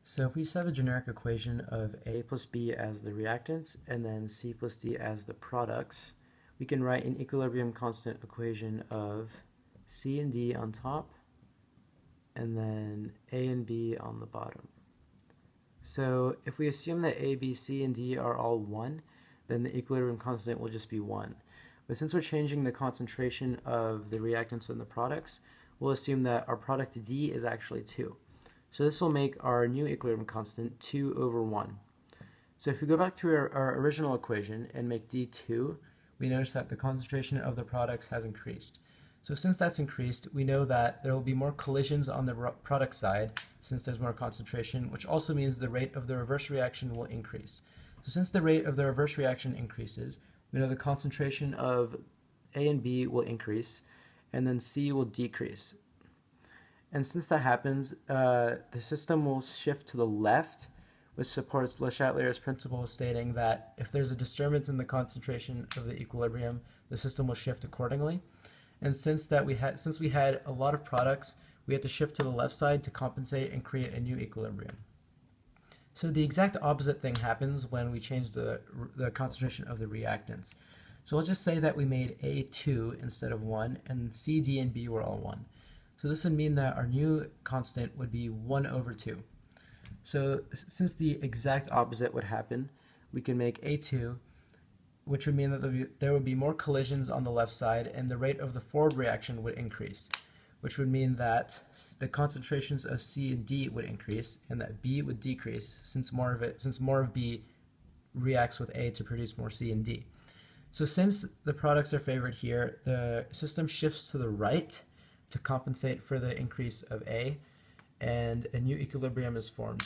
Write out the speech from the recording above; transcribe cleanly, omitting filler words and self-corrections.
So if we just have a generic equation of A plus B as the reactants and then C plus D as the products, we can write an equilibrium constant equation of C and D on top and then A and B on the bottom. So if we assume that A, B, C, and D are all 1, then the equilibrium constant will just be 1. But since we're changing the concentration of the reactants and the products, we'll assume that our product D is actually 2. So this will make our new equilibrium constant 2 over 1. So if we go back to our original equation and make D 2, we notice that the concentration of the products has increased. So since that's increased, we know that there will be more collisions on the product side since there's more concentration, which also means the rate of the reverse reaction will increase. So since the rate of the reverse reaction increases, we know the concentration of A and B will increase, and then C will decrease. And since that happens, the system will shift to the left, which supports Le Chatelier's principle stating that if there's a disturbance in the concentration of the equilibrium, the system will shift accordingly. And since we had a lot of products, we had to shift to the left side to compensate and create a new equilibrium. So the exact opposite thing happens when we change the concentration of the reactants. So I'll just say that we made A 2 instead of 1, and C, D, and B were all 1. So this would mean that our new constant would be 1 over 2. So since the exact opposite would happen, we can make A2, which would mean that there would be more collisions on the left side and the rate of the forward reaction would increase, which would mean that the concentrations of C and D would increase and that B would decrease since more of B reacts with A to produce more C and D. So since the products are favored here, the system shifts to the right to compensate for the increase of A, and a new equilibrium is formed.